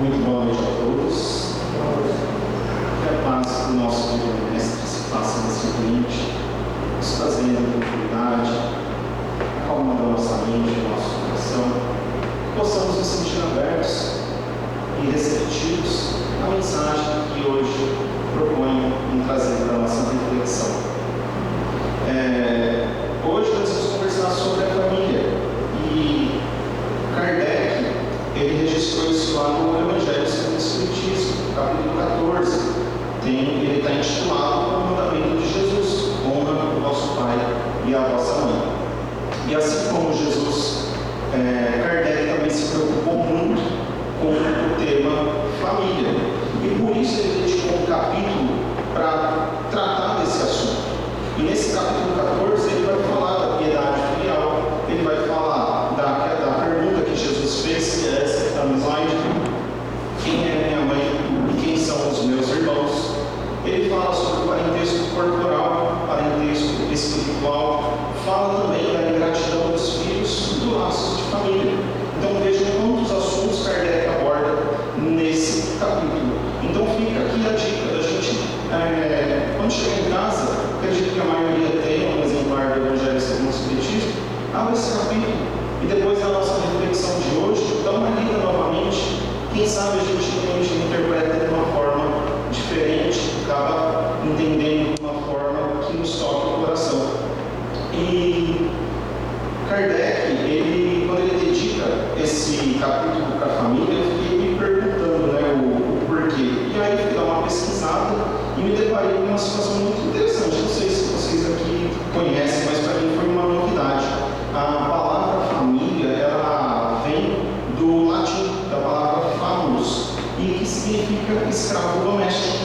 Muito boa noite a todos. Que a paz do nosso Divino Mestre se faça nesse ambiente, nos trazendo tranquilidade, acalmando a nossa mente, o nosso coração, que possamos nos sentir abertos e receptivos à mensagem que hoje proponho em trazer para a nossa reflexão. Hoje nós vamos conversar sobre a família e Kardec ele registrou isso lá no Evangelho segundo o Espiritismo, capítulo 14. Ele está intitulado O Mandamento de Jesus: honra o vosso pai e a vossa mãe. E assim como Jesus, Kardec também se preocupou muito com o tema família. E por isso ele dedicou um capítulo para tratar desse assunto. E nesse capítulo 14 ele vai falar da piedade filial, ele vai falar da pergunta que Jesus fez, que é essa que está no slide: quem é minha mãe e quem são os meus irmãos? Ele fala sobre o parentesco corporal, parentesco espiritual, fala também da ingratidão dos filhos e do laço de família. Então vejam quantos assuntos Kardec aborda nesse capítulo. Então fica aqui a dica da gente, quando chegar em casa, acredito que a maioria tem um exemplar do Evangelho segundo o Espiritismo, abra esse capítulo e depois da nossa reflexão de hoje, dá uma lida novamente. Quem sabe a gente interpreta de uma forma diferente, acaba entendendo de uma forma que nos toque o coração. E Kardec, quando ele dedica esse capítulo para a família, eu fiquei me perguntando o porquê. E aí eu fui dar uma pesquisada e me deparei com uma situação muito interessante. Não sei se vocês aqui conhecem, mas para mim foi uma novidade. A palavra família, ela vem do latim, da palavra famulus, e que significa escravo doméstico.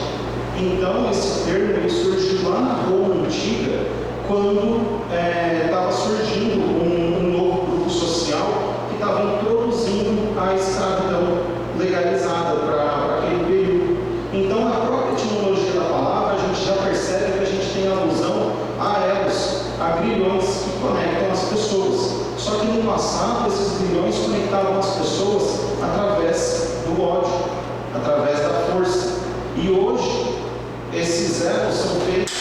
Então, esse termo ele surgiu lá na Roma Antiga, quando estava surgindo um novo grupo social que estava introduzindo a escravidão legalizada para aquele período. Então, a própria etimologia da palavra, a gente já percebe que a gente tem alusão a elos, a grilhões que conectam as pessoas. Só que no passado, esses grilhões conectavam as pessoas através do ódio, através da força. E hoje, esses elos são feitos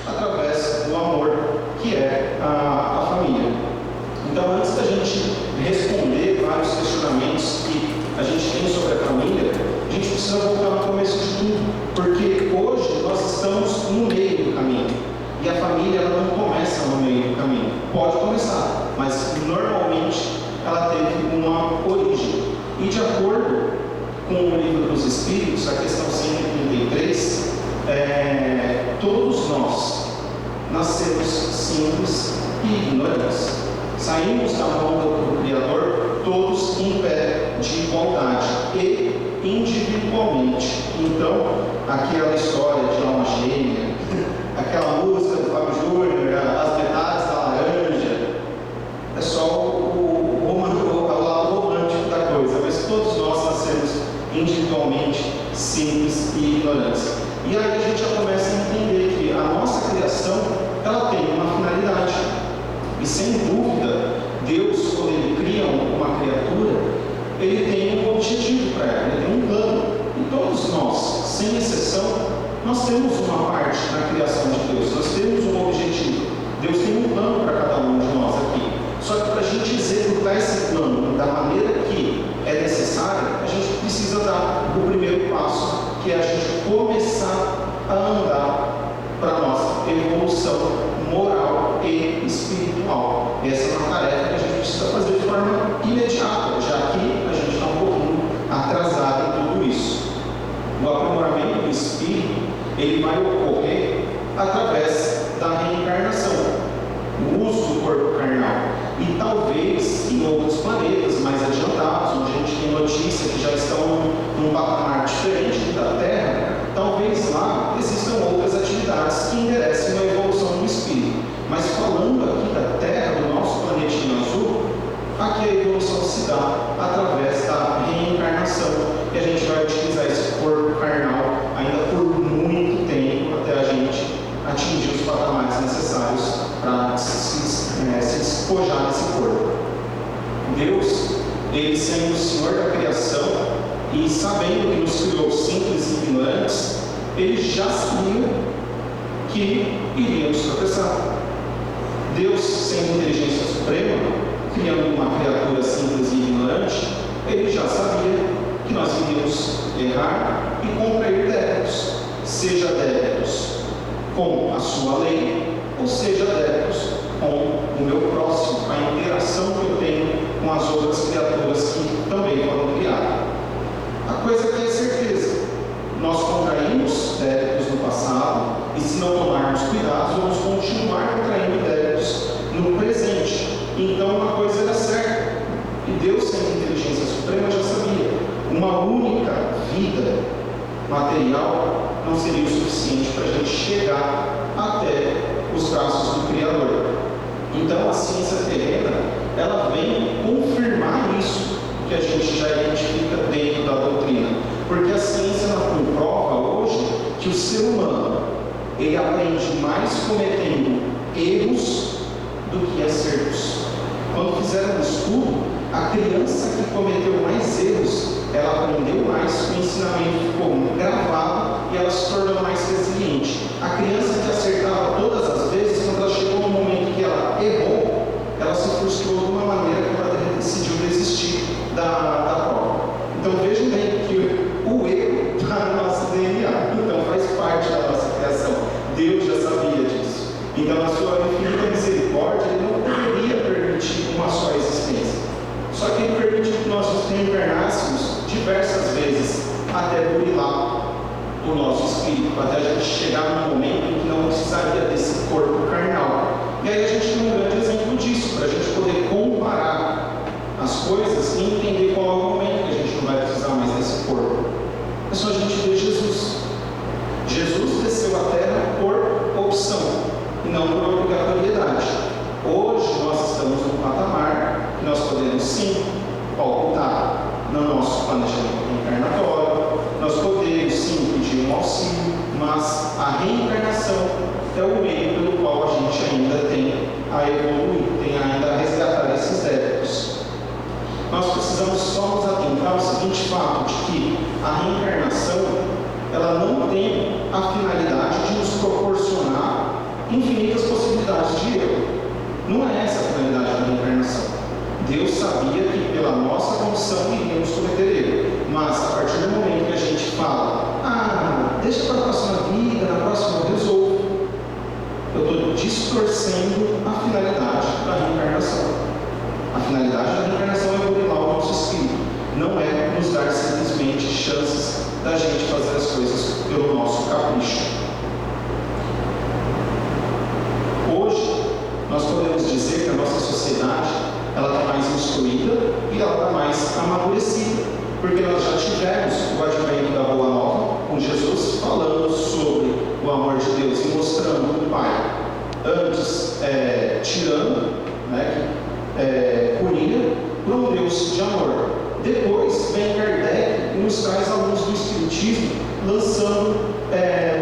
através do amor, que é a família. Então, antes da gente responder vários questionamentos que a gente tem sobre a família, a gente precisa voltar no começo de tudo, porque hoje nós estamos no meio do caminho. E a família ela não começa no meio do caminho. Pode começar, mas normalmente ela teve uma origem. E de acordo com o Livro dos Espíritos, a questão 133, todos nós nascemos simples e ignorantes. Saímos da mão do Criador todos em pé de igualdade e individualmente. Então, aquela história de alma gêmea, aquela música do Fábio Júnior, as metades da laranja, é só o lado romântico da coisa, mas todos nós nascemos individualmente simples e ignorantes. E aí a gente já começa a entender que a nossa criação ela tem uma finalidade. E sem dúvida, Deus, quando Ele cria uma criatura, Ele tem um objetivo para ela, Ele tem um plano. E todos nós, sem exceção, nós temos uma parte na criação de Deus, nós temos um objetivo. Deus tem um plano para cada um de nós aqui. Só que para a gente executar esse plano da maneira que é necessária, a gente precisa dar o primeiro passo, que é a gente começar a andar para a nossa evolução moral e espiritual. Essa é uma tarefa que a gente precisa fazer de forma imediata, já que a gente está um pouquinho atrasado em tudo isso. O aprimoramento do espírito ele vai ocorrer através da reencarnação, o uso do corpo carnal. E talvez em outros planetas mais adiantados, onde a gente tem notícia que já estão num patamar diferente da Terra, talvez lá existam outras atividades que enderecem uma evolução do espírito. Mas falando aqui da Terra, do nosso planetinho azul, aqui a evolução se dá através da reencarnação. E a gente vai utilizar esse corpo carnal ainda por muito tempo, até a gente atingir os patamares necessários para se despojar desse corpo. Deus, Ele sempre e sabendo que nos criou simples e ignorantes, Ele já sabia que iríamos tropeçar. Deus, sendo inteligência suprema, criando uma criatura simples e ignorante, Ele já sabia que nós iríamos errar e contrair débitos, seja débitos com a sua lei, ou seja débitos com o meu próximo, a interação que eu tenho com as outras criaturas que também foram criadas. A coisa que é certeza, nós contraímos débitos no passado, e se não tomarmos cuidado, vamos continuar contraindo débitos no presente. Então uma coisa era certa, e Deus, sendo inteligência suprema, já sabia: uma única vida material não seria o suficiente para a gente chegar até os braços do Criador. Então a ciência terrena, ela vem confirmar isso que a gente já identifica dentro da doutrina, porque a ciência ela comprova hoje que o ser humano, ele aprende mais cometendo erros do que acertos. Quando fizeram um estudo, a criança que cometeu mais erros, ela aprendeu mais, o ensinamento ficou gravado e ela se tornou mais resiliente. A criança que acertava todas as vezes, quando ela chegou no momento que ela errou, ela se frustrou de uma maneira que ela decidiu desistir da prova. Então vejam bem que o erro está no nosso DNA, então faz parte da nossa criação. Deus já sabia disso. Então, na sua infinita misericórdia, Ele não poderia permitir uma só existência. Só que Ele permitiu que nós nos reencarnássemos diversas vezes até burilar o nosso espírito, até a gente chegar num momento em que não precisaria desse corpo carnal. E aí a gente tem um grande exemplo disso, para a gente poder comparar as coisas e entender qual é o momento que a gente não vai precisar mais desse corpo. É só a gente ver Jesus. Jesus desceu à Terra por opção e não por obrigatoriedade. Hoje nós estamos num patamar que nós podemos sim optar no nosso planejamento reencarnatório, nós podemos sim pedir um auxílio, mas a reencarnação é o meio pelo qual a gente ainda tem a evoluir, tem ainda a resgatar esses débitos. Nós precisamos só nos atentar ao seguinte fato, de que a reencarnação, ela não tem a finalidade de nos proporcionar infinitas possibilidades de erro. Não é essa a finalidade da reencarnação. Deus sabia que pela nossa condição iríamos cometer erro, mas a partir do momento que a gente fala, deixa para a próxima vida, na próxima eu resolvo, eu estou distorcendo a finalidade da reencarnação. A finalidade da reencarnação é burilar o nosso espírito, não é nos dar simplesmente chances da gente fazer as coisas pelo nosso capricho. Hoje, nós podemos dizer que a nossa sociedade ela está mais instruída e ela está mais amadurecida, porque nós já tivemos o advento da Boa Nova, com Jesus falando sobre o amor de Deus e mostrando o Pai, antes tirando, que punia, por um Deus de amor. Depois vem Kardec e nos traz a luz do Espiritismo, lançando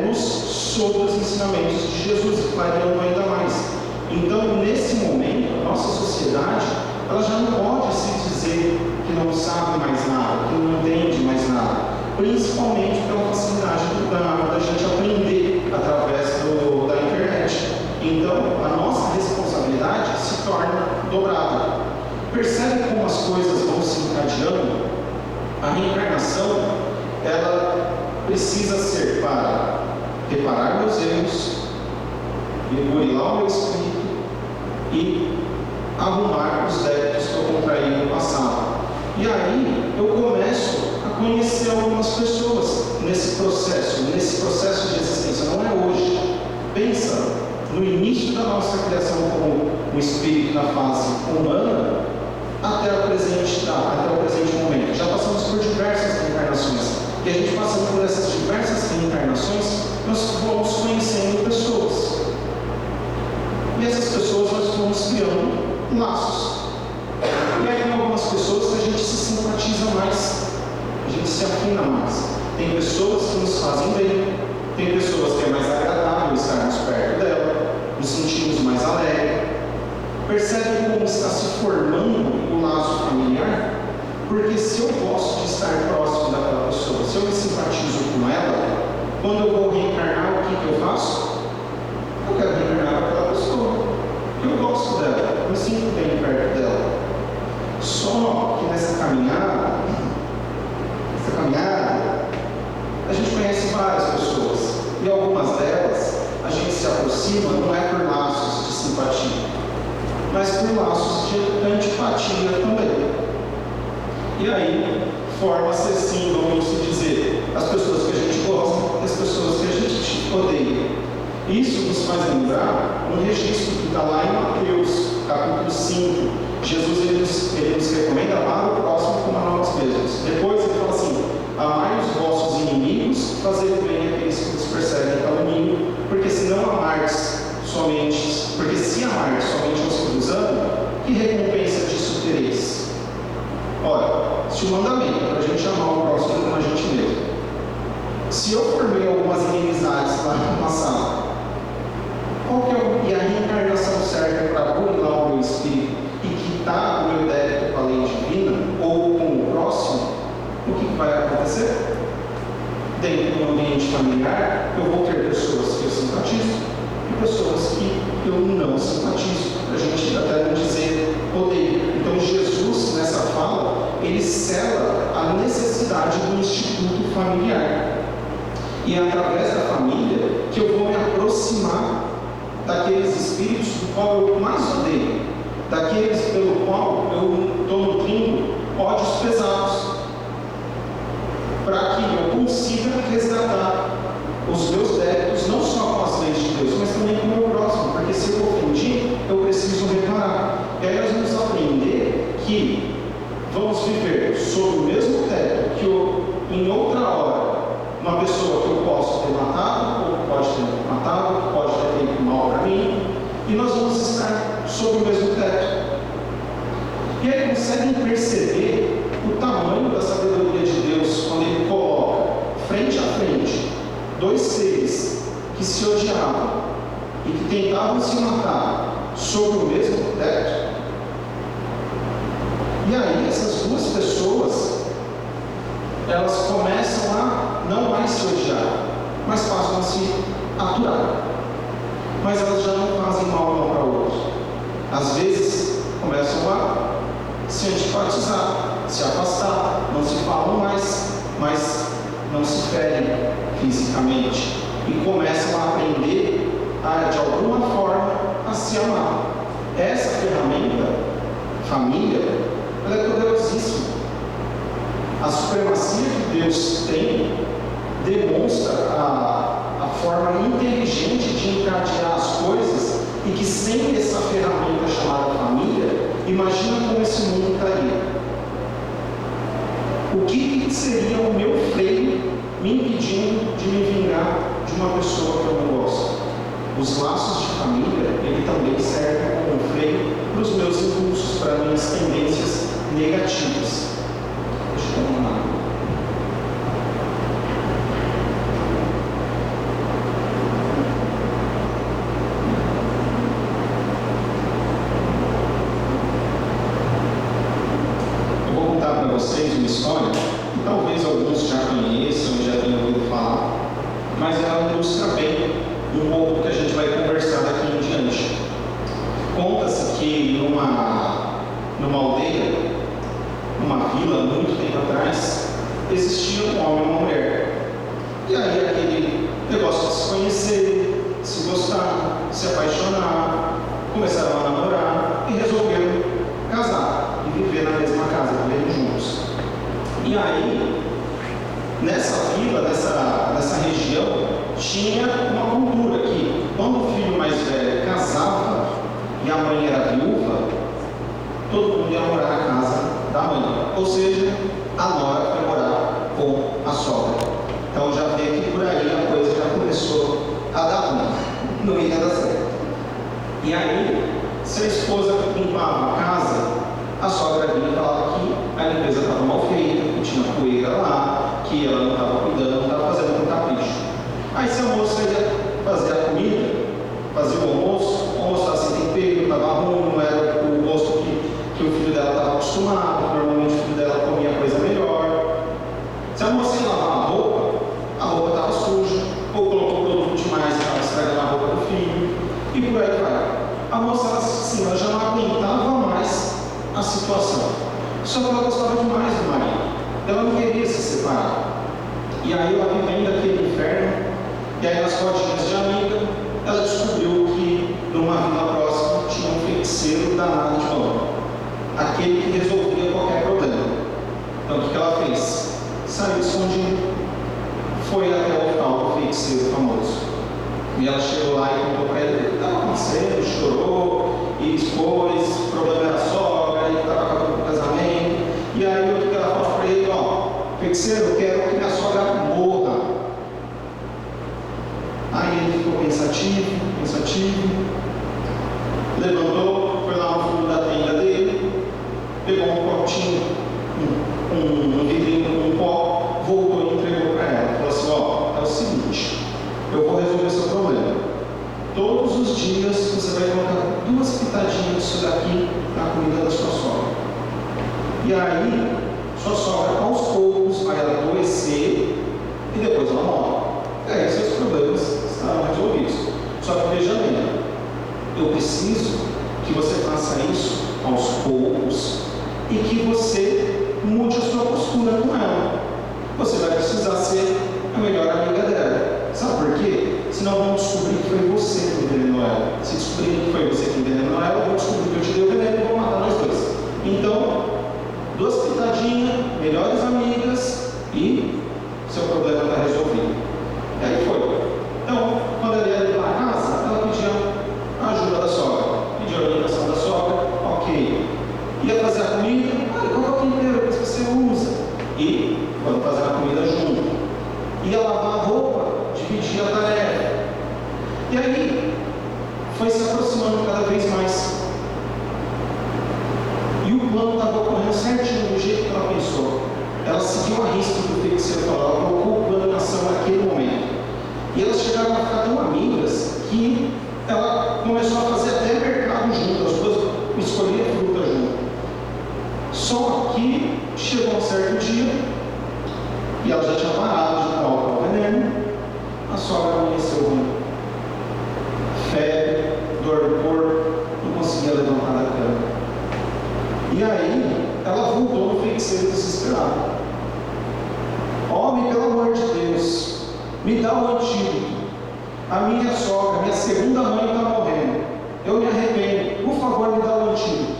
luz sobre os ensinamentos de Jesus, clareando ainda mais. Então, nesse momento, a nossa sociedade ela já não pode se dizer que não sabe mais nada, que não entende mais nada, principalmente pela facilidade da gente aprender através da internet. Então, a nossa responsabilidade se torna dobrada. Percebe como as coisas vão se encadeando? A reencarnação, ela precisa ser para reparar meus erros, burilar o meu espírito e arrumar os débitos que eu contraí no passado. E aí eu começo a conhecer algumas pessoas nesse processo de existência. Não é hoje. Pensa no início da nossa criação como um espírito na fase humana até o presente momento. Já passamos por diversas reencarnações. E a gente passando por essas diversas reencarnações, nós vamos conhecendo pessoas. E essas pessoas nós vamos criando laços. E aí tem algumas pessoas que a gente se simpatiza mais, a gente se afina mais. Tem pessoas que nos fazem bem, tem pessoas que é mais agradável estarmos perto dela, nos sentimos mais alegres. Percebe como está se formando o laço familiar? Porque se eu gosto de estar próximo daquela aproxima não é por laços de simpatia, mas por laços de antipatia também. E aí, forma-se assim, vamos dizer, as pessoas que a gente gosta e as pessoas que a gente odeia. Isso nos faz lembrar um registro que está lá em Mateus, capítulo 5. Jesus ele nos recomenda amar o próximo como a nós mesmos. Depois ele fala assim: amai os vossos inimigos, fazei o bem àqueles que vos perseguem e caluniam, porque se amardes somente aos que vos amam, que recompensa disso tereis? Ora, se o mandamento é para a gente amar o próximo como a gente mesmo, se eu formei algumas inimizades lá no passado, qual que é a reencarnação certa para burlar o meu espírito e quitar o meu débito com a lei divina ou com o próximo? O que vai acontecer? Dentro do ambiente familiar, eu vou ter pessoas que eu simpatizo e pessoas que eu não simpatizo, para a gente até não dizer odeio. Então Jesus, nessa fala, ele sela a necessidade do instituto familiar. E é através da família que eu vou me aproximar daqueles espíritos do qual eu mais odeio, daqueles pelo qual eu estou nutrindo ódios pesados, para que eu consiga resgatar os meus débitos, não só com as leis de Deus, mas também com o meu próximo, porque se eu ofendi, eu preciso reparar. E aí nós vamos aprender que vamos viver sob o mesmo teto que em outra hora, uma pessoa que eu posso ter matado, ou pode ter matado, pode ter feito mal para mim, e nós vamos estar sob o mesmo teto. E aí conseguem perceber o tamanho da sabedoria de Deus quando Ele coloca frente a frente dois seres que se odiavam e que tentavam se matar sob o mesmo teto. E aí essas duas pessoas, elas começam a não mais se odiar, mas passam a se aturar. Mas elas já não fazem mal um para o outro. Às vezes começam a se antipatizar, se afastar, não se falam mais, mas não se ferem fisicamente e começam a aprender de alguma forma a se amar. Essa ferramenta, família, ela é poderosíssima. A supremacia que Deus tem demonstra a forma inteligente de encadear as coisas e que sem essa ferramenta chamada família, imagina como esse mundo estaria. O que seria o meu freio me impedindo de me vingar de uma pessoa que eu não gosto? Os laços de família, ele também serve como um freio para os meus impulsos, para minhas tendências negativas. Deixa eu dar uma água. Vocês uma história que talvez alguns já conheçam, já tenham ouvido falar, mas ela ilustra bem um pouco do que a gente vai conversar daqui em diante. Conta-se que numa aldeia, numa vila, muito tempo atrás, existia um homem e uma mulher. E aí aquele negócio de se conhecer, se gostar, se apaixonar, começaram a namorar e resolveram casar e viver na mesma casa, viver juntos. E aí, nessa vila, nessa região, tinha uma cultura que, quando o filho mais velho casava e a mãe era viúva, todo mundo ia morar na casa da mãe. Ou seja, a nora foi morar com a sogra. Então já vê que por aí a coisa já começou a dar ruim, não ia dar certo. E aí, se a esposa limpava a casa, a sogra vinha e falava que a limpeza estava mal feita, que tinha poeira lá, que ela não estava cuidando, não estava fazendo com capricho. Aí se a moça ia fazer a comida, fazia o almoço estava sem tempero, estava ruim, não era o gosto que o filho dela estava acostumado, normalmente o filho dela comia coisa melhor. Se a moça ia lavar a roupa estava suja, ou colocou produto demais, estava estragando a roupa do filho, e por aí vai. A moça, ela já não aguentava mais a situação. Só que ela gostava demais do marido. Ela não queria se separar. E aí ela vivendo aquele inferno, e aí nas rodinhas de amiga, ela descobriu feiticeiro famoso. E ela chegou lá e contou para ele o que estava acontecendo, chorou e expôs, o problema era a sogra, e estava acabando com o casamento. E aí o que ela falou para ele, feiticeiro, eu quero que minha sogra morra. Aí ele ficou pensativo, levantou, foi lá no fundo da tenda dele, pegou um potinho, um vidrinho com um pó, voltou e entregou para ela. Falou assim, é o seguinte, eu vou resolver seu problema. Todos os dias você vai colocar 2 pitadinhas disso daqui na comida da sua sogra. E aí, sua sogra aos poucos vai adoecer e depois ela morre. E aí seus problemas estarão resolvidos. Só que veja bem, eu preciso que você faça isso aos poucos e que você mude a sua postura com ela. Você vai precisar ser a melhor amiga dela. Sabe por quê? Senão vão descobrir que foi você que envenenou ela. Se descobrir que foi você que envenenou ela, vão descobrir que eu te dei o veneno e vão matar nós dois. Então, 2 pitadinhas, melhores amigas e seu problema está resolvido. E aí foi. Então, quando ela ia para casa, ela pedia a ajuda da sogra, pedia a orientação da sogra, ok. Ia fazer a comida, qual é o tempero que você usa? E quando fazer a comida junto. Ia lavar a roupa, dividia a tarefa. E aí, foi se aproximando cada vez mais. E o plano estava ocorrendo certinho do jeito que ela pensou. Ela seguiu a risca do feiticeiro falou, ela colocou o plano em ação naquele momento. E elas chegaram a ficar tão amigas que ela começou a fazer até mercado junto, as duas escolhiam fruta junto. Só que chegou um certo dia e ela já tinha parado de dar o veneno, a sogra amanheceu ruim. Febre, dor no corpo, não conseguia levantar da cama. E aí, ela voltou no feiticeiro desesperado. Homem, pelo amor de Deus, me dá um antídoto. A minha sogra, minha segunda mãe está morrendo. Eu me arrependo. Por favor, me dá um antídoto.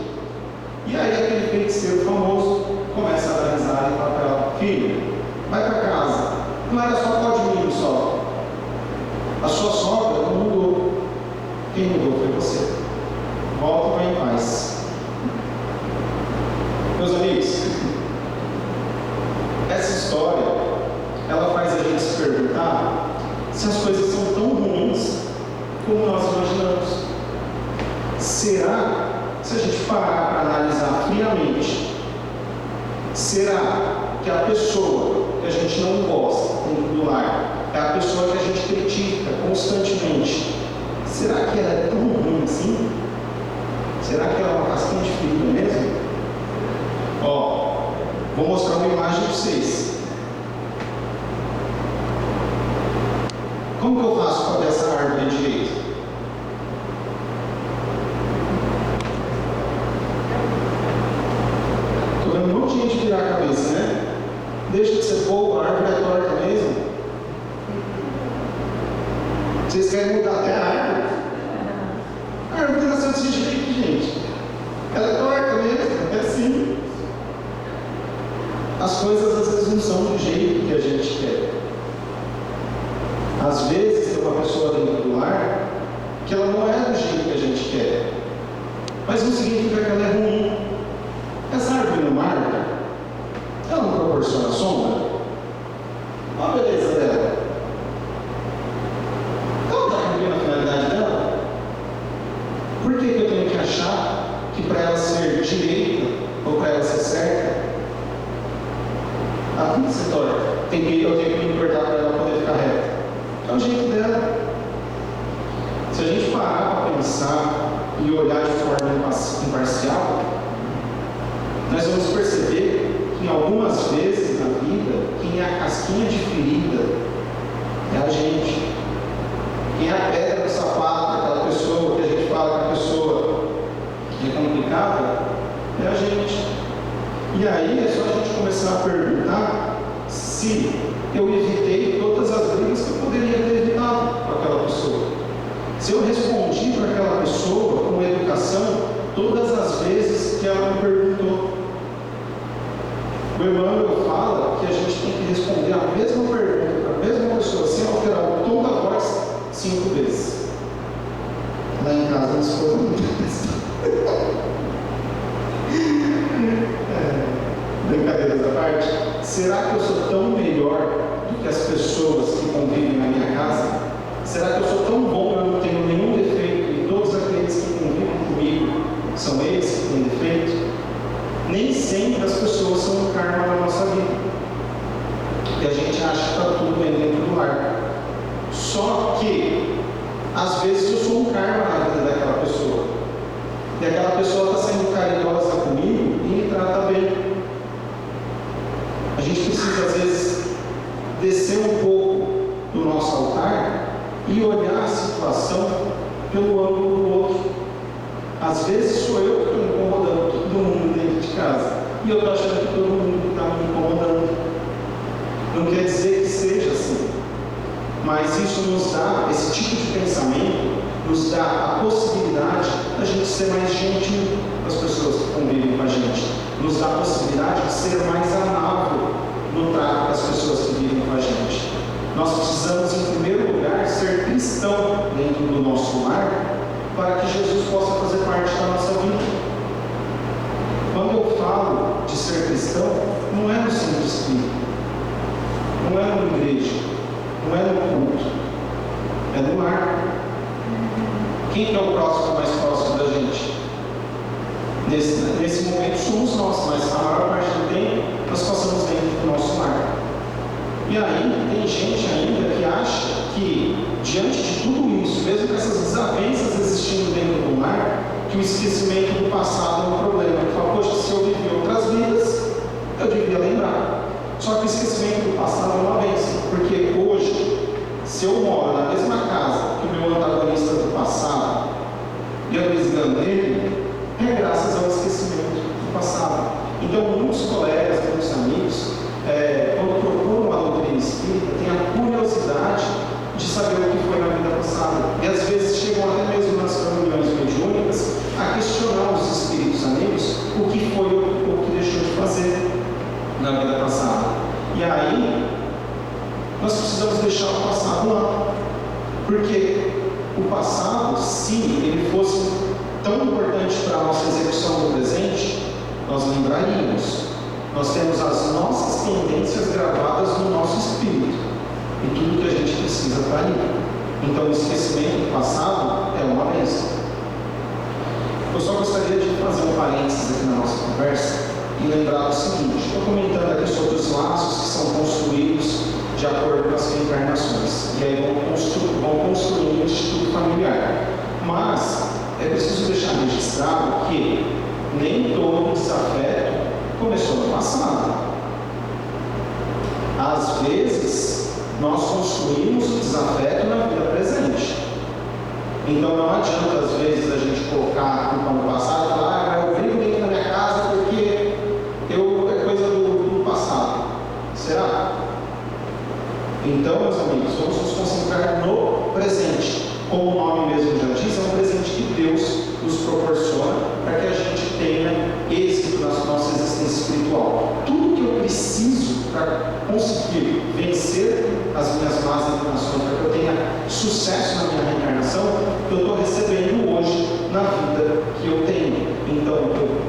E aí, aquele feiticeiro famoso começa a dar risada e fala para ela, filho, vai para casa. Não era só pó de milho só. A sua sogra não mudou. Quem mudou foi você. Volta e vai em paz. Meus amigos, essa história, ela faz a gente se perguntar se as coisas são tão ruins como nós imaginamos. Será, se a gente parar para analisar friamente, será que a pessoa que a gente não gosta dentro do lar, é a pessoa que a gente critica constantemente, será que ela é tão ruim assim? Será que ela é uma casquinha de ferida mesmo? Vou mostrar uma imagem para vocês. Como que eu faço para ver essa árvore direito? Estou vendo um monte de gente virar a cabeça, né? Deixa de ser bobo, a árvore é torta mesmo. Vocês querem mudar até a árvore? A árvore nasceu desse jeito, gente. Ela é torta mesmo, é assim. As coisas às vezes não são do jeito que a gente quer. Às vezes tem uma pessoa dentro do lar que ela não é do jeito que a gente quer. Mas não significa que ela é ruim. Essa árvore no mar, ela não proporciona sombra? Olha a beleza dela. Ela está cumprindo a finalidade dela? Por que eu tenho que achar que para ela ser direita ou para ela ser certa, a vida se torna? Eu tenho que me importar para ela poder ficar reta. É o jeito dela. Se a gente parar para pensar e olhar de forma imparcial, nós vamos perceber que algumas vezes na vida, quem é a casquinha de ferida é a gente. Quem é a pedra no sapato daquela pessoa, que a gente fala que a pessoa é complicada, é a gente. E aí é só a gente começar a perguntar se eu evitei todas as brigas que eu poderia ter evitado com aquela pessoa. Se eu respondi para aquela pessoa com educação todas as vezes que ela me perguntou. O Emmanuel fala que a gente tem que responder a mesma pergunta para a mesma pessoa, sem alterar o tom tão melhor do que as pessoas que convivem na minha casa? Será que eu sou tão bom que eu não tenho nenhum defeito e todos aqueles que convivem comigo são eles que têm defeito? Nem sempre as pessoas são um karma na nossa vida. E a gente acha que está tudo bem dentro do lar. Só que, às vezes, eu sou um karma na vida daquela pessoa. E aquela pessoa está sendo caridosa comigo e me trata bem. A gente precisa, às vezes, descer um pouco do nosso altar e olhar a situação pelo ângulo do outro. Às vezes sou eu que estou incomodando todo mundo dentro de casa e eu estou achando que todo mundo está me incomodando. Não quer dizer que seja assim, mas isso nos dá, esse tipo de pensamento nos dá a possibilidade da gente ser mais gentil com as pessoas que convivem com a gente, nos dá a possibilidade de ser mais amável no trato das pessoas que vivem com a gente. Nós precisamos, em primeiro lugar, ser cristão dentro do nosso lar, para que Jesus possa fazer parte da nossa vida. Quando eu falo de ser cristão, não é no centro espírita, não é numa igreja, não é no culto, é no lar. Quem é o próximo mais próximo da gente? Nesse momento somos nós, mas a maior parte do tempo nós passamos dentro do nosso lar. E aí tem gente ainda que acha que, diante de tudo isso, mesmo com essas desavenças existindo dentro do lar, que o esquecimento do passado é um problema. Ele fala, poxa, se eu vivi outras vidas, eu devia lembrar. Só que o esquecimento do passado é uma bênção, porque hoje, se eu moro na mesma casa que o meu antagonista do passado, e eu me esgano nele, é graças ao esquecimento do passado. Então, muitos colegas, muitos amigos, quando procuram a doutrina espírita, têm a curiosidade de saber o que foi na vida passada. E às vezes chegam até mesmo nas reuniões mediúnicas a questionar os espíritos amigos o que foi o que deixou de fazer na vida passada. E aí, nós precisamos deixar o passado lá. Porque o passado, se ele fosse tão importante para a nossa execução do presente, nós lembraríamos. Nós temos as nossas tendências gravadas no nosso espírito. E tudo que a gente precisa está ali. Então, o esquecimento do passado é uma bênção. Eu só gostaria de fazer um parênteses aqui na nossa conversa e lembrar o seguinte: estou comentando aqui sobre os laços que são construídos de acordo com as reencarnações. E aí vão construindo o instituto familiar. Mas é preciso deixar registrado que nem todo desafeto começou no passado. Às vezes, nós construímos o desafeto na vida presente. Então não adianta, às vezes, a gente colocar a culpa no passado e falar, eu brigo dentro da minha casa porque é coisa do passado. Será? Então, meus amigos, vamos nos concentrar no presente. Como o nome mesmo já diz, é um presente que Deus nos proporciona para que a gente tenha êxito na nossa existência espiritual. Tudo que eu preciso para conseguir vencer as minhas más inclinações, para que eu tenha sucesso na minha reencarnação, eu estou recebendo hoje na vida que eu tenho. Então,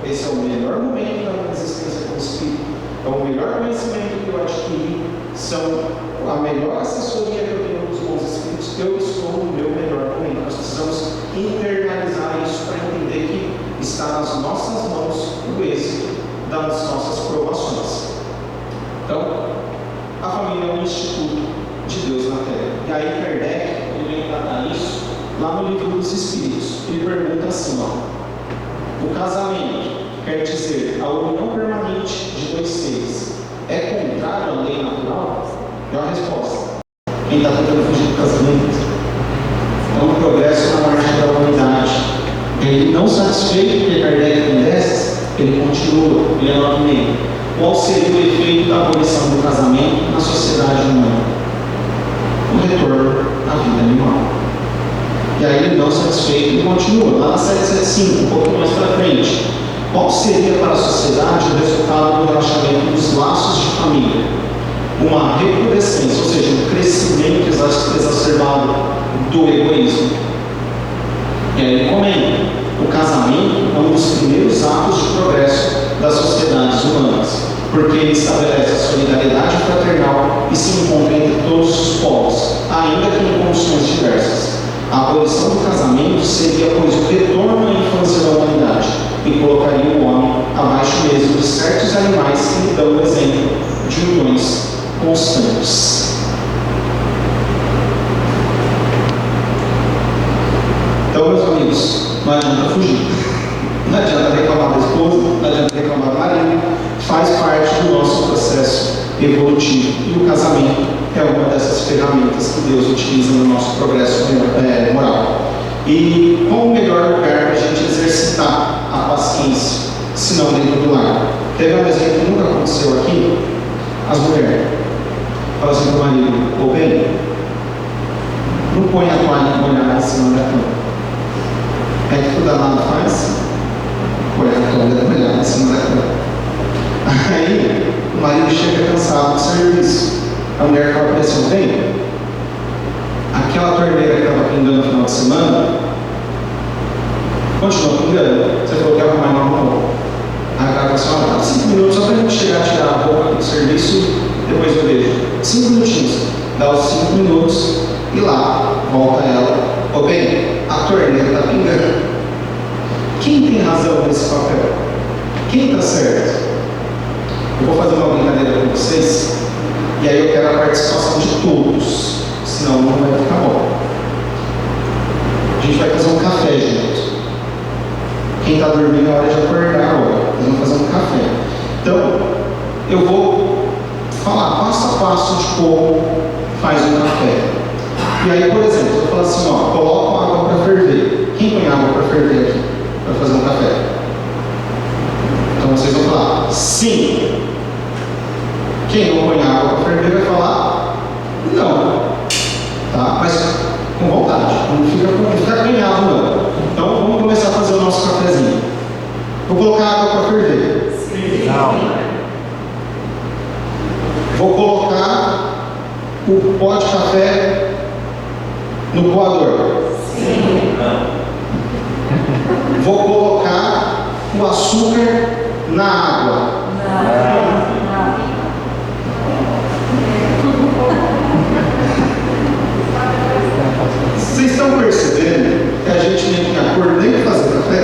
esse é o melhor momento da minha existência como espírito. É o melhor conhecimento que eu adquiri, são a melhor assessoria que eu tenho dos bons espíritos. Eu estou no meu melhor momento. Nós precisamos internalizar isso para entender que está nas nossas mãos o êxito das nossas provações. Então, a família é um instituto de Deus na Terra. E aí Kardec, ele vem tratar isso lá no Livro dos Espíritos. Ele pergunta assim, o casamento, quer dizer, a união permanente de dois seres, é contrário à lei natural? É uma resposta. Quem está tentando fugir do casamento é um progresso na marcha da humanidade. Ele, não satisfeito porque Kardec tem dessas, ele continua, ele é 9,5. Qual seria o efeito da abolição do casamento na sociedade humana? O retorno à vida animal. E aí ele, não satisfeito, ele continua. Lá na 775, um pouco mais para frente. Qual seria para a sociedade o resultado do relaxamento dos laços de família? Uma recrudescência, ou seja, um crescimento exacerbado do egoísmo. E aí ele comenta: o casamento é um dos primeiros atos de progresso das sociedades humanas. porque ele estabelece a solidariedade fraternal e se encontra entre todos os povos, ainda que em condições diversas. A abolição do casamento seria, pois, o retorno à infância da humanidade e colocaria o homem abaixo mesmo de certos animais que lhe dão o exemplo de uniões constantes. Então, meus amigos, não adianta fugir, não adianta reclamar da esposa, não adianta reclamar do marido, faz parte do nosso processo evolutivo. E o casamento é uma dessas ferramentas que Deus utiliza no nosso progresso moral. E qual o melhor lugar para a gente exercitar a paciência, se não dentro do lar? Teve um exemplo que nunca aconteceu aqui, as mulheres. Fala assim para o marido: ô bem, não põe a toalha molhada em cima da cama. É que o danado faz? Põe a toalha molhada em cima da cama. Aí o marido chega cansado do serviço. A mulher fala para ele: bem, aquela torneira que estava pingando no final de semana continua pingando. Você falou que ia arrumar e não arrumou. Aí o cara fala assim: dá 5 minutos só para a gente chegar a tirar a roupa do serviço, depois eu vejo. 5 minutinhos. Dá os 5 minutos e lá volta ela: ô bem, a torneira está pingando. Quem tem razão nesse papel? Quem está certo? Eu vou fazer uma brincadeira com vocês, e aí eu quero a participação de todos, senão não vai ficar bom. A gente vai fazer um café junto. Quem está dormindo é hora de acordar agora. Nós vamos fazer um café. Então, eu vou falar passo a passo de como faz um café. E aí, por exemplo, eu falo assim: ó, coloca água para ferver. Quem põe água para ferver aqui? Para fazer um café? Então vocês vão falar sim. Quem não põe água para ferver vai falar não. Tá? Mas com vontade, não fica acanhado não. Então vamos começar a fazer o nosso cafezinho. Vou colocar água para ferver. Sim. Não. Vou colocar o pó de café no coador. Sim. Não. Vou colocar o açúcar na água. Não. Vocês estão percebendo que a gente nem tem acordo nem para fazer café?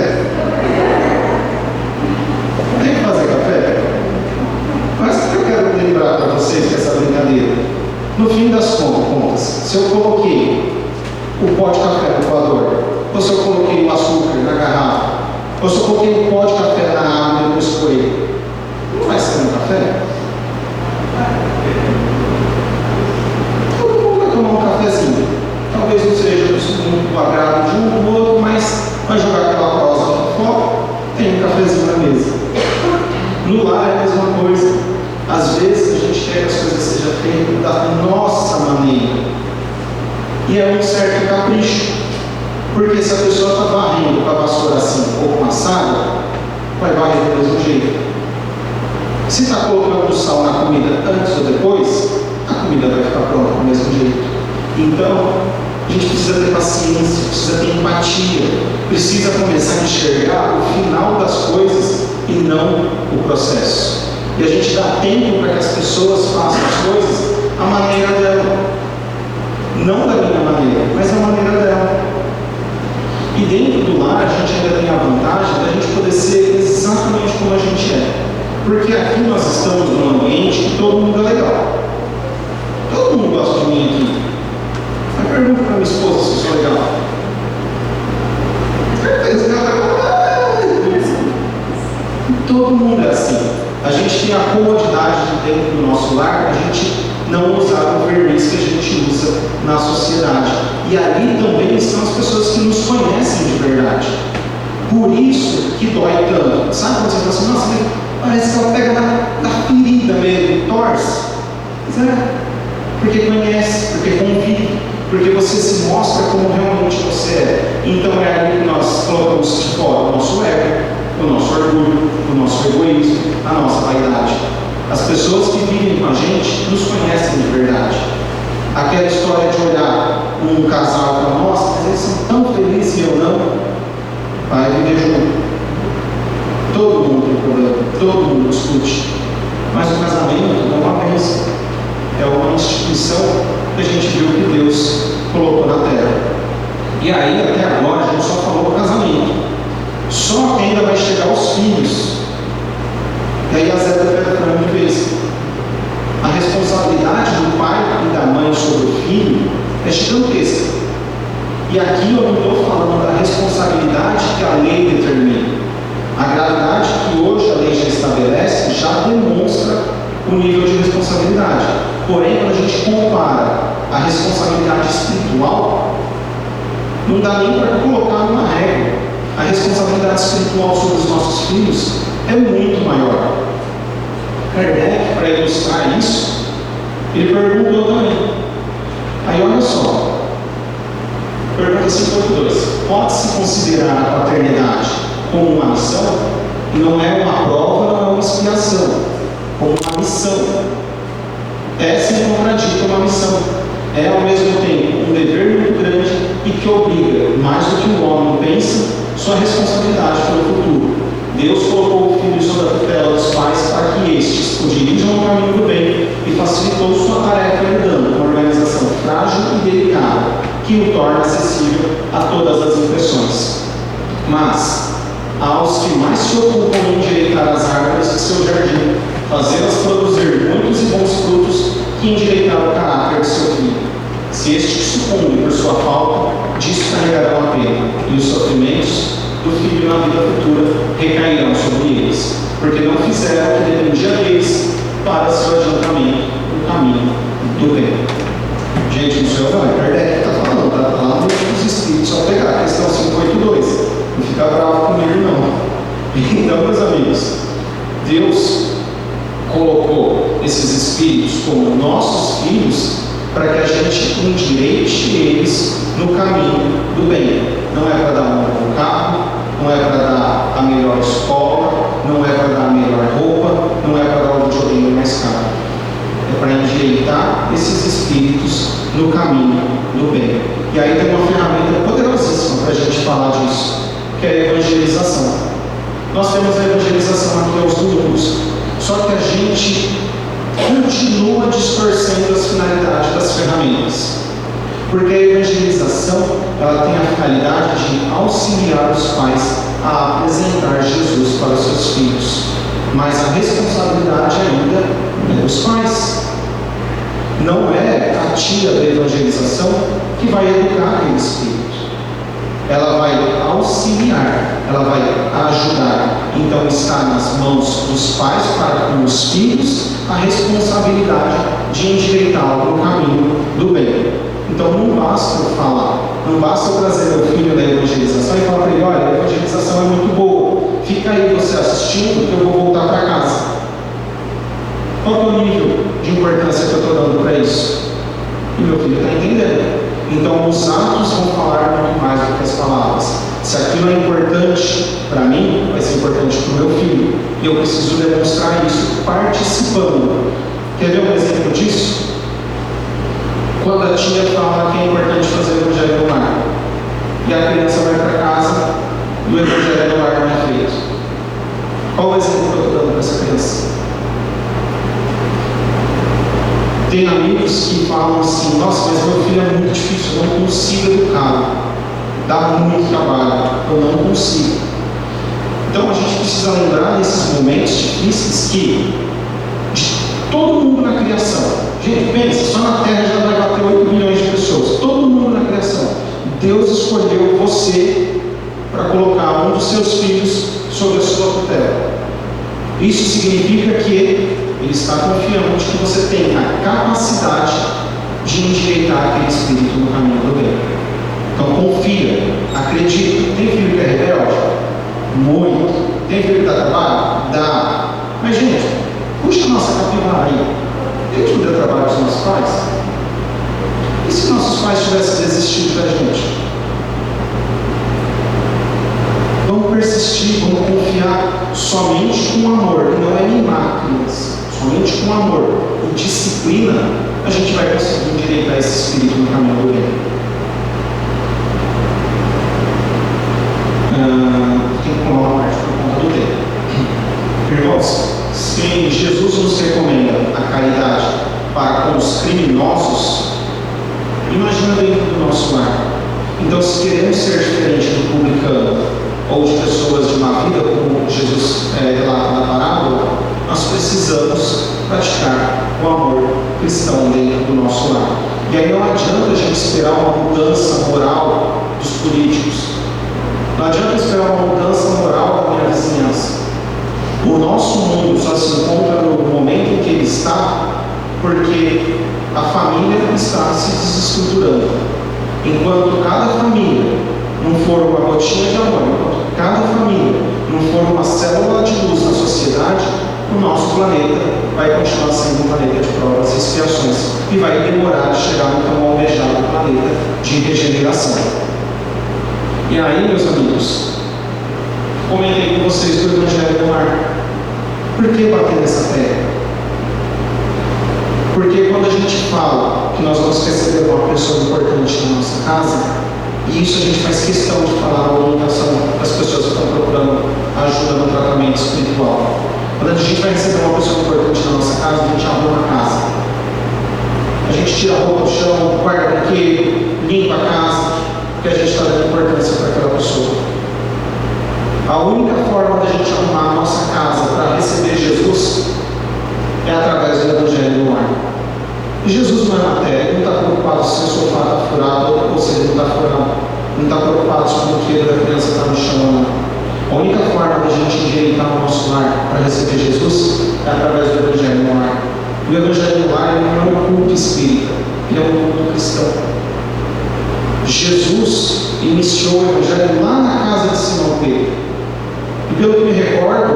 Nem para fazer café? Mas o que eu quero lembrar para vocês dessa brincadeira? No fim das contas, se eu coloquei o pó de café no coador, ou se eu coloquei o açúcar na garrafa, ou se eu coloquei o pó de café na água e depois coei, não vai ser um café? Todo mundo vai tomar um cafezinho. Talvez não seja muito agrado de um ou outro, mas vai jogar aquela prosa aqui fora, tem um cafezinho na mesa. No lar é a mesma coisa. Às vezes a gente quer que as coisas sejam feitas da nossa maneira. E é um certo capricho. Porque se a pessoa está varrendo com a vassoura assim ou com a saga, vai varrer do mesmo jeito. Se está colocando o sal na comida antes ou depois, a comida vai ficar pronta do mesmo jeito. Então, a gente precisa ter paciência, precisa ter empatia, precisa começar a enxergar o final das coisas e não o processo. E a gente dá tempo para que as pessoas façam as coisas à maneira dela. Não da minha maneira, mas da maneira dela. E dentro do lar, a gente ainda tem a vantagem da gente poder ser exatamente como a gente é. Porque aqui nós estamos num ambiente que todo mundo é legal. Todo mundo gosta de mim aqui. Eu pergunto para minha esposa se eu sou legal. Certeza que ela vai falar. Todo mundo é assim. A gente tem a comodidade de dentro do nosso lar, a gente não usar o verniz que a gente usa na sociedade. E ali também estão as pessoas que nos conhecem de verdade. Por isso que dói tanto. Sabe quando você fala assim: nossa, parece que ela pega na ferida mesmo, torce? Mas é, porque conhece, porque convive, porque você se mostra como realmente você é. Então é ali que nós colocamos de fora o nosso ego, o nosso orgulho, o nosso egoísmo, a nossa vaidade. As pessoas que vivem com a gente nos conhecem de verdade. Aquela história de olhar um casal para nós, mas eles são tão felizes e eu não, vai viver junto. Todo mundo tem problema, todo mundo discute. Mas o casamento é uma bênção, é uma instituição que a gente viu que Deus colocou na terra. E aí, até agora, a gente só falou do casamento. Só que ainda vai chegar aos filhos. E aí a Zé da Pedra de vez. A responsabilidade do pai e da mãe sobre o filho é gigantesca. E aqui eu não estou falando da responsabilidade que a lei determina. A gravidade que hoje a lei já estabelece já demonstra o nível de responsabilidade. Porém, quando a gente compara a responsabilidade espiritual, não dá nem para colocar numa regra. A responsabilidade espiritual sobre os nossos filhos é muito maior. Kardec, para ilustrar isso, ele perguntou também. Aí olha só, pergunta 52. Pode-se considerar a paternidade como uma missão? Não é uma prova, não é uma expiação, como uma missão. Essa contradita uma missão. É ao mesmo tempo um dever muito grande e que obriga, mais do que o homem pensa, sua responsabilidade pelo futuro. Deus colocou o filho sob a tutela dos pais para que estes o dirijam no caminho do bem e facilitou sua tarefa herdando uma organização frágil e delicada que o torna acessível a todas as impressões. Mas aos que mais se ocupam em endireitar as árvores de seu jardim, fazê-las produzir muitos e bons frutos, que endireitar o caráter de seu filho. Se este sucumbe por sua falta, disso carregarão a pena, e os sofrimentos do filho na vida futura recairão sobre eles, porque não fizeram o que dependia deles para seu adiantamento no caminho do bem. Gente, no seu vai, Kardec está falando, está lá nos Espíritos, só pegar a questão 582, não fica bravo comigo não. Então, meus amigos, Deus colocou esses espíritos como nossos filhos para que a gente endireite eles no caminho do bem. Não é para dar um bom carro, não é para dar a melhor escola, não é para dar a melhor roupa, não é para dar o videogame mais caro. É para endireitar esses espíritos no caminho do bem. E aí tem uma ferramenta poderosíssima para a gente falar disso, que é a evangelização. Nós temos a evangelização aqui aos domingos, só que a gente continua distorcendo as finalidades das ferramentas. Porque a evangelização, ela tem a finalidade de auxiliar os pais a apresentar Jesus para os seus filhos. Mas a responsabilidade ainda é dos pais. Não é a tia da evangelização que vai educar aquele espírito. Ela vai auxiliar, ela vai ajudar. Então está nas mãos dos pais para com os filhos a responsabilidade de endireitá-lo no caminho do bem. Então não basta eu falar, não basta eu trazer meu filho na evangelização e falar para ele: olha, a evangelização é muito boa, fica aí você assistindo que eu vou voltar para casa. Qual é o nível de importância que eu estou dando para isso? E meu filho está entendendo. Então os atos vão falar muito mais do que as palavras. Se aquilo é importante para mim, vai ser importante para o meu filho. E eu preciso demonstrar isso participando. Quer ver um exemplo disso? Quando a tia fala que é importante fazer o evangelho no lar, e a criança vai para casa e o evangelho no lar não é feito. Qual o exemplo que eu estou dando para essa criança? Tem amigos que falam assim: nossa, mas meu filho é muito difícil, eu não consigo educá-lo, dá muito trabalho, eu não consigo. Então a gente precisa lembrar nesses momentos difíceis que de todo mundo na criação, gente, pensa, só na Terra já vai bater 8 milhões de pessoas, todo mundo na criação, Deus escolheu você para colocar um dos seus filhos sob a sua tutela. Isso significa que Ele está confiando de que você tem a capacidade de endireitar aquele espírito no caminho do bem. Então confia, acredita. Tem filho que é rebelde? Muito. Tem filho que dá trabalho? Dá. Mas gente, puxa a nossa capivara aí. Deus não deu trabalho aos nossos pais? E se nossos pais tivessem desistido da gente? Vamos persistir, vamos confiar somente com amor, e não é mimar a criança. Somente com amor e disciplina, a gente vai conseguir endireitar esse espírito no caminho do bem. Tem que pular uma parte por conta do tempo. Irmãos, se Jesus nos criminosos, imagina dentro do nosso lar. Então, se queremos ser diferente do publicano ou de pessoas de má vida, como Jesus relata na parábola, nós precisamos praticar o amor cristão dentro do nosso lar. E aí não adianta a gente esperar uma mudança moral dos políticos. Não adianta esperar uma mudança moral da minha vizinhança. O nosso mundo só se encontra no momento em que ele está porque a família está se desestruturando. Enquanto cada família não for uma gotinha de amor, enquanto cada família não for uma célula de luz na sociedade, o nosso planeta vai continuar sendo um planeta de provas e expiações e vai demorar a chegar no tão almejado planeta de regeneração. E aí, meus amigos, comentei com vocês do Evangelho no Lar. Por que bater nessa tecla? Porque quando a gente fala que nós vamos receber uma pessoa importante na nossa casa, e isso a gente faz questão de falar na orientação das pessoas que estão procurando ajuda no tratamento espiritual. Quando a gente vai receber uma pessoa importante na nossa casa, a gente arruma a casa. A gente tira a roupa do chão, guarda brinquedo, limpa a casa, porque a gente está dando importância para aquela pessoa. A única forma da gente arrumar a nossa casa para receber Jesus é através do Evangelho no Lar. E Jesus não é matéria, ele não está preocupado se o sofá está furado ou se ele não está furado. Não está preocupado se o brinquedo da criança está no chão ou não. A única forma da gente enjeitar o nosso lar para receber Jesus é através do Evangelho no Lar. E o Evangelho no Lar não é um culto espírita, ele é um culto cristão. Jesus iniciou o Evangelho lá na casa de Simão Pedro. E pelo que me recordo,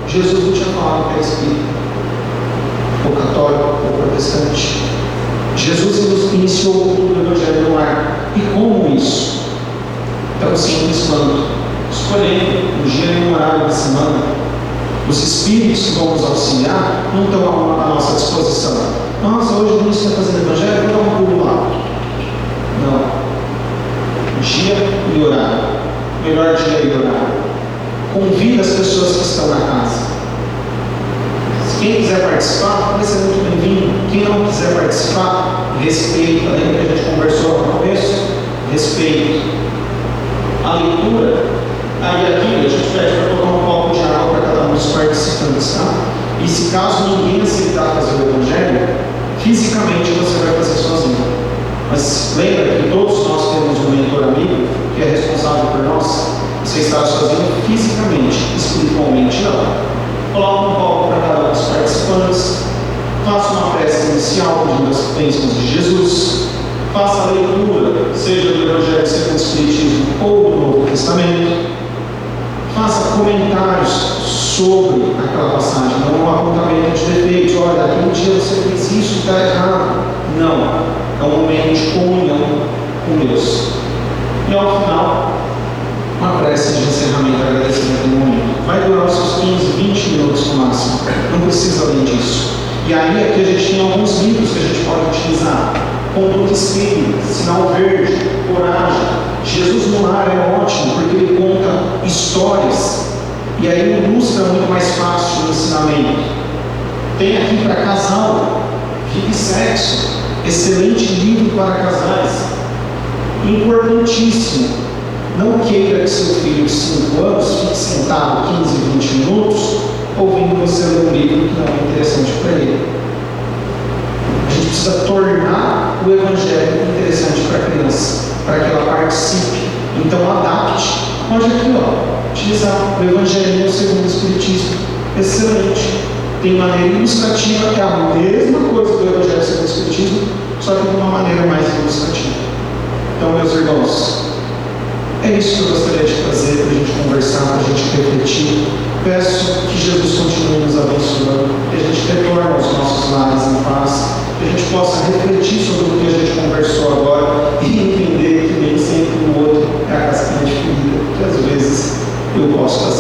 Jesus não tinha falado que era espírita, ou católico, ou protestante. Jesus iniciou o culto do Evangelho no Lar. E como isso? Então, simples quanto escolhendo um dia e um horário da semana. Os espíritos que vão nos auxiliar não estão à nossa disposição. Nossa, hoje o ministro está fazendo Evangelho, vou dar um pulo lá. Não. Dia e horário. Melhor dia e horário. Convida as pessoas que estão na casa. Quem quiser participar, vai ser muito bem-vindo. Quem não quiser participar, respeita. Lembra que a gente conversou no começo? Respeito. A leitura, aí aqui a gente pede para colocar um copo de água para cada um dos participantes, tá? E se caso ninguém aceitar fazer o Evangelho, fisicamente você vai fazer sozinho. Mas lembra que todos nós temos um mentor amigo que é responsável por nós. Você está sozinho fisicamente, espiritualmente não. Coloque um copo para cada um dos participantes, faça uma prece inicial pedindo as bênçãos de Jesus, faça a leitura, seja do Evangelho segundo o Espiritismo ou do Novo Testamento, faça comentários sobre aquela passagem, não um apontamento de defeitos. Olha, aquele dia você fez isso, está errado. Não, é um momento de comunhão com Deus. E ao final, uma prece de encerramento, agradecimento do momento. Vai durar os seus 15, 20 minutos no máximo. Não precisa além disso. E aí aqui a gente tem alguns livros que a gente pode utilizar. Conduta Espírita, Sinal Verde, Coragem. Jesus no Lar é ótimo porque ele conta histórias. E aí ilustra muito mais fácil o ensinamento. Tem aqui para casal, Vida e Sexo. Excelente livro para casais. Importantíssimo. Não queira que seu filho de 5 anos fique sentado 15, 20 minutos ouvindo você ler um livro que não é interessante para ele. A gente precisa tornar o Evangelho interessante para a criança, para que ela participe. Então adapte. Pode aqui, utilizar o Evangelho segundo o Espiritismo. Excelente. Tem maneira ilustrativa, que é a mesma coisa do Evangelho segundo o Espiritismo, só que de uma maneira mais ilustrativa. Então, meus irmãos, é isso que eu gostaria de fazer para a gente conversar, para a gente refletir. Peço que Jesus continue nos abençoando, que a gente retorne aos nossos lares em paz, que a gente possa refletir sobre o que a gente conversou agora e entender que nem sempre o outro é a casquinha de ferida, que às vezes eu posso estar